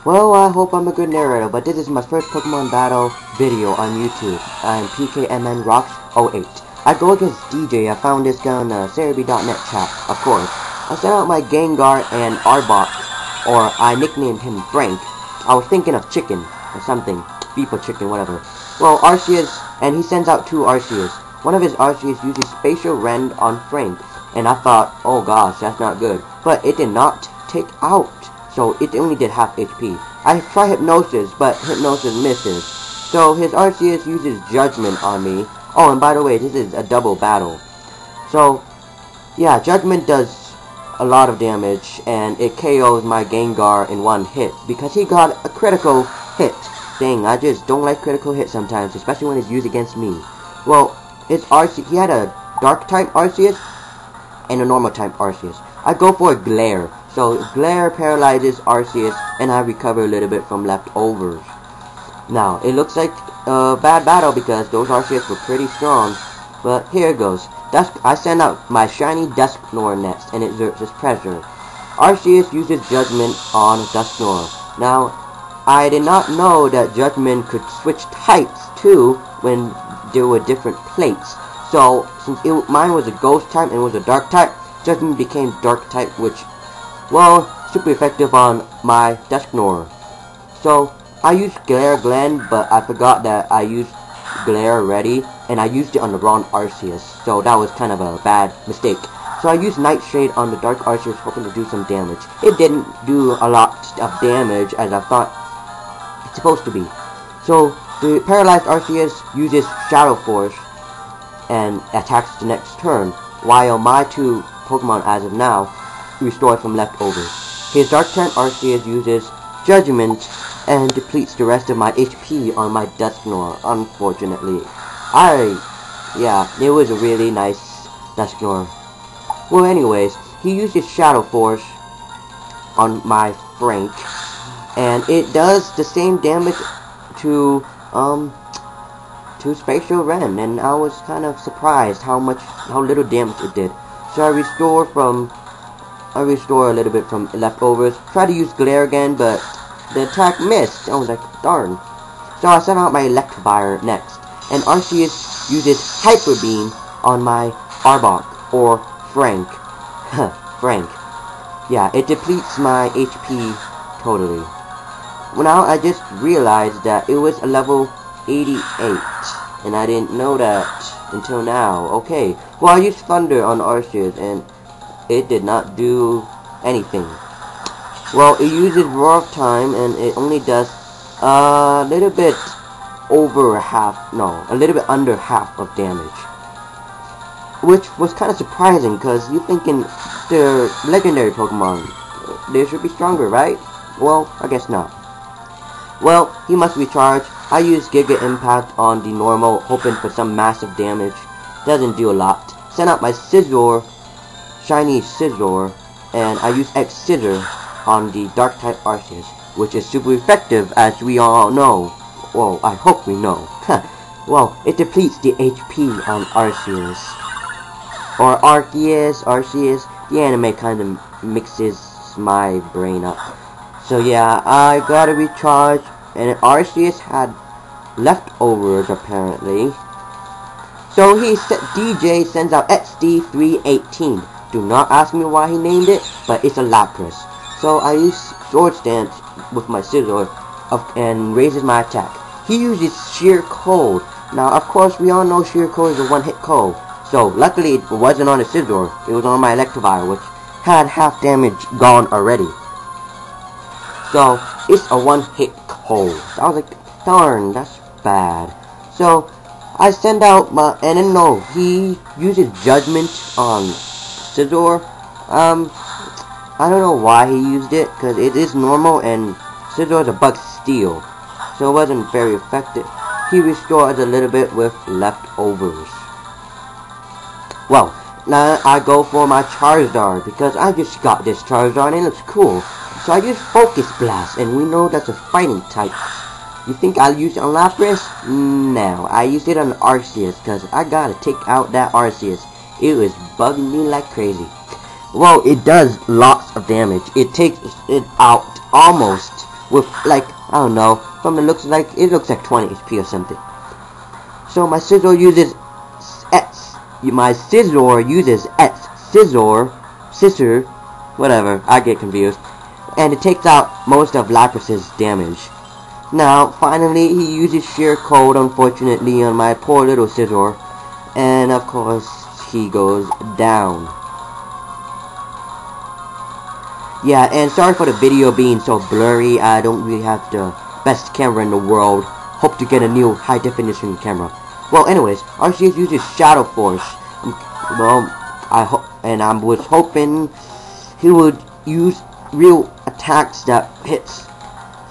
Well, I hope I'm a good narrator, but this is my first Pokemon battle video on YouTube. I'm Pkmnrock08. I go against DJ. I found this guy on the Cerebi.net chat, of course. I sent out my Gengar and Arbok, or I nicknamed him Frank. I was thinking of chicken, or something. Beef or chicken, whatever. Well, Arceus, and he sends out two Arceus. One of his Arceus uses Spatial Rend on Frank, and I thought, oh gosh, that's not good. But it did not take out. So it only did half HP. I try Hypnosis, but Hypnosis misses. So his Arceus uses Judgment on me. Oh, and by the way, this is a double battle. So, yeah, Judgment does a lot of damage, and it KOs my Gengar in one hit, because he got a critical hit. Dang, I just don't like critical hits sometimes, especially when it's used against me. Well, his Arceus, he had a Dark-type Arceus, and a Normal-type Arceus. I go for a Glare. So, Glare paralyzes Arceus, and I recover a little bit from leftovers. Now, it looks like a bad battle because those Arceus were pretty strong. But here it goes. I send out my shiny Dusknoir next, and it exerts its pressure. Arceus uses Judgment on Dusknoir. Now, I did not know that Judgment could switch types, too, when there were different plates. So, since mine was a Ghost type and it was a Dark type, Judgment became Dark type, which, well, super effective on my Dusknoir. So, I used Glare Glen, but I forgot that I used Glare already, and I used it on the wrong Arceus, so that was kind of a bad mistake. So I used Nightshade on the Dark Arceus, hoping to do some damage. It didn't do a lot of damage, as I thought it's supposed to be. So, the paralyzed Arceus uses Shadow Force, and attacks the next turn, while my two Pokemon, as of now, restored from leftovers. His Dark-type Arceus uses Judgment and depletes the rest of my HP on my Dusknoir, unfortunately. Yeah, it was a really nice Dusknoir. Well, anyways, he uses Shadow Force on my Frank, and it does the same damage to Spatial Rend, and I was kind of surprised how little damage it did. So I restore a little bit from leftovers. Try to use Glare again, but the attack missed. I was like, darn. So I sent out my Electivire next, and Arceus uses Hyper Beam on my Arbok, or Frank. Frank. Yeah, it depletes my HP totally. Well, now I just realized that it was a level 88, and I didn't know that until now. Okay, well, I used Thunder on Arceus, and it did not do anything. Well, it uses Roar of Time, and it only does a little bit under half of damage. Which was kind of surprising, because you're thinking the legendary Pokemon, they should be stronger, right? Well, I guess not. Well, he must recharge. I use Giga Impact on the normal, hoping for some massive damage. Doesn't do a lot. Send out my Scizor, shiny Scizor, and I use X Scissor on the Dark-type Arceus, which is super effective, as we all know. Well, I hope we know. Well, it depletes the HP on Arceus. Or Arceus. The anime kind of mixes my brain up. So yeah, I gotta recharge, and Arceus had leftovers apparently. So DJ sends out XD318. Do not ask me why he named it, but it's a Lapras. So I use Sword Stance with my Scizor and raises my attack. He uses Sheer Cold. Now, of course, we all know Sheer Cold is a one-hit cold. So, luckily, it wasn't on the Scizor. It was on my Electivire, which had half damage gone already. So, it's a one-hit cold. So I was like, darn, that's bad. So, I send out my... And then, no, he uses Judgment on Scizor. I don't know why he used it, because it is normal, and Scizor is a Bug Steel. So it wasn't very effective. He restores a little bit with leftovers. Well, now I go for my Charizard, because I just got this Charizard and it's cool. So I use Focus Blast, and we know that's a fighting type. You think I'll use it on Lapras? No, I used it on Arceus, because I gotta take out that Arceus. It was bugging me like crazy. Well, it does lots of damage. It takes it out almost with like, I don't know, from the looks like, it looks like 20 HP or something. So my Scizor uses Scissor, whatever, I get confused. And it takes out most of Lapras's damage. Now, finally, he uses Sheer Cold, unfortunately, on my poor little Scizor. And, of course, he goes down. Yeah, and sorry for the video being so blurry. I don't really have the best camera in the world. Hope to get a new high-definition camera. Well, anyways, Arceus uses Shadow Force. I was hoping he would use real attacks that hits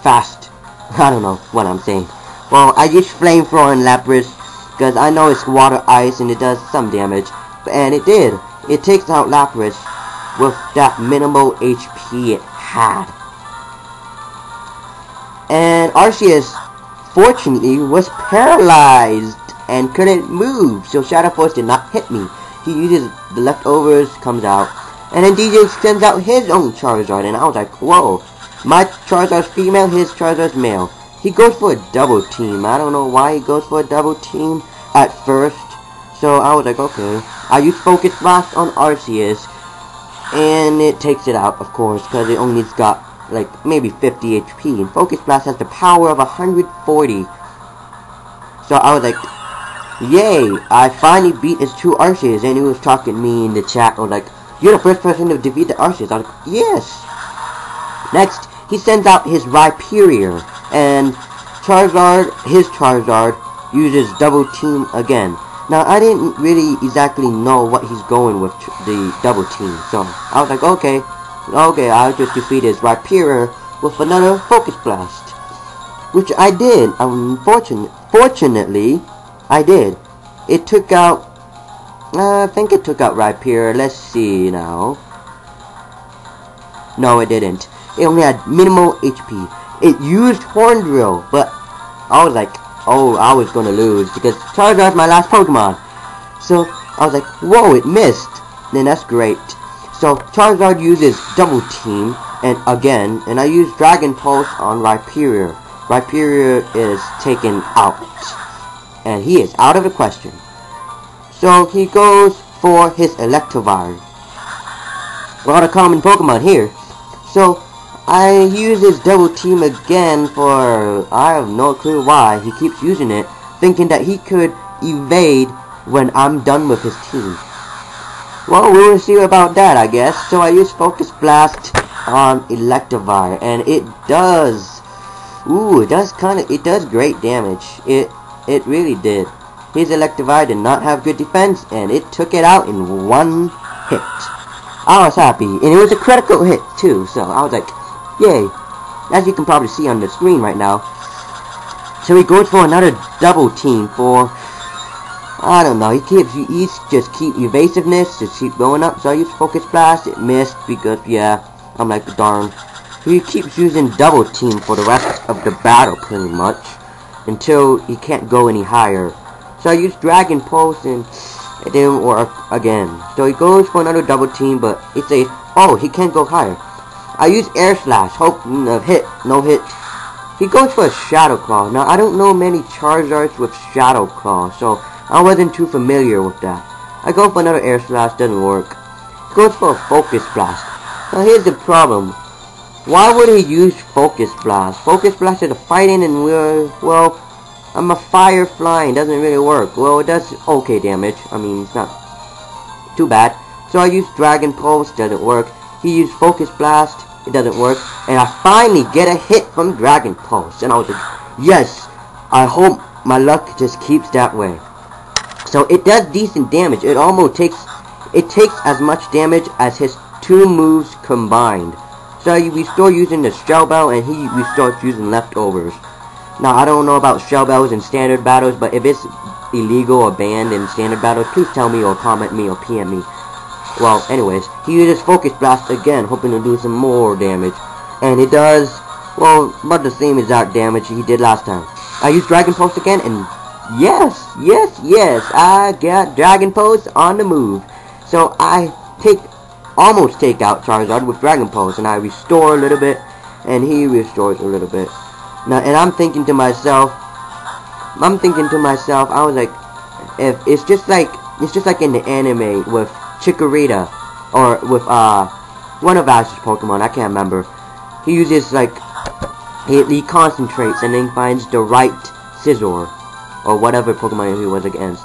fast. I don't know what I'm saying. Well, I use Flamethrower on Lapras because I know it's water ice and it does some damage. And it did. It takes out Lapras with that minimal HP it had. And Arceus, fortunately, was paralyzed and couldn't move, so Shadow Force did not hit me. He uses the leftovers, comes out, and then DJ sends out his own Charizard, and I was like, whoa, my Charizard's female, his Charizard's male. He goes for a double team. I don't know why he goes for a double team at first, so I was like, okay. I use Focus Blast on Arceus, and it takes it out, of course, because it only's got like maybe 50 HP, and Focus Blast has the power of 140. So I was like, yay, I finally beat his two Arceus, and he was talking to me in the chat. I was like, you're the first person to defeat the Arceus. I was like, yes. Next, he sends out his Rhyperior, and his Charizard uses double team again. Now, I didn't really exactly know what he's going with the double team, so I was like, okay, I'll just defeat his Rhyperior with another Focus Blast. Which I did. Fortunately, I did. It took out, I think it took out Rhyperior. Let's see now. No, it didn't. It only had minimal HP. It used Horn Drill, but I was like, oh, I was gonna lose because Charizard's my last Pokemon. So I was like, whoa, it missed. Then that's great. So Charizard uses Double Team, and I use Dragon Pulse on Rhyperior. Rhyperior is taken out, and he is out of the question. So he goes for his Electivire. A lot of common Pokemon here. So I use his double team again for, I have no clue why. He keeps using it, thinking that he could evade when I'm done with his team. Well, we will see about that, I guess. So I use Focus Blast on Electivire, and it does. Ooh, it does great damage. It really did. His Electivire did not have good defense, and it took it out in one hit. I was happy, and it was a critical hit too, so I was like, yay. As you can probably see on the screen right now. So he goes for another double team for, I don't know, he just keep evasiveness, just keep going up. So I used Focus Blast, it missed because, yeah, I'm like, darn. He keeps using double team for the rest of the battle pretty much, until he can't go any higher. So I used Dragon Pulse and it didn't work again. So he goes for another double team, but it's a, oh, he can't go higher. I use Air Slash, hoping of hit, no hit. He goes for a Shadow Claw. Now I don't know many Charizards with Shadow Claw, so I wasn't too familiar with that. I go for another Air Slash, doesn't work. He goes for a Focus Blast. Now here's the problem. Why would he use Focus Blast? Focus Blast is a fighting and well, I'm a fire flying, doesn't really work. Well, it does okay damage. I mean, it's not too bad. So I use Dragon Pulse, doesn't work. He used Focus Blast, it doesn't work. And I finally get a hit from Dragon Pulse. And I was like, yes, I hope my luck just keeps that way. So it does decent damage. It takes as much damage as his two moves combined. So we start using the Shell Bell, and we start using leftovers. Now, I don't know about Shell Bells in standard battles, but if it's illegal or banned in standard battles, please tell me or comment me or PM me. Well, anyways, he uses Focus Blast again, hoping to do some more damage. And it does, well, about the same exact damage he did last time. I use Dragon Pulse again, and yes, I got Dragon Pulse on the move. So I almost take out Charizard with Dragon Pulse, and I restore a little bit, and he restores a little bit. Now, and I'm thinking to myself, I was like, if it's just like in the anime with Chikorita, or with one of Ash's Pokemon, I can't remember. He uses like he concentrates and then finds the right Scizor, or whatever Pokemon he was against.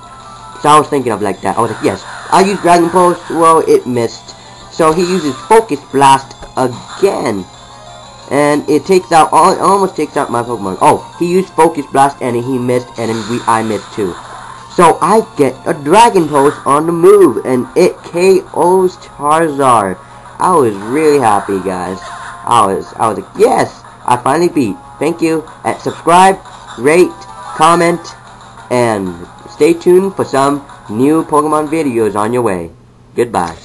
So I was thinking of like that. I was like, yes, I used Dragon Pulse. Well, it missed. So he uses Focus Blast again, and it takes out almost takes out my Pokemon. Oh, he used Focus Blast and he missed, and then I missed too. So I get a Dragon Pulse on the move, and it KOs Charizard. I was really happy, guys. I was like, yes, I finally beat. Thank you. And subscribe, rate, comment, and stay tuned for some new Pokemon videos on your way. Goodbye.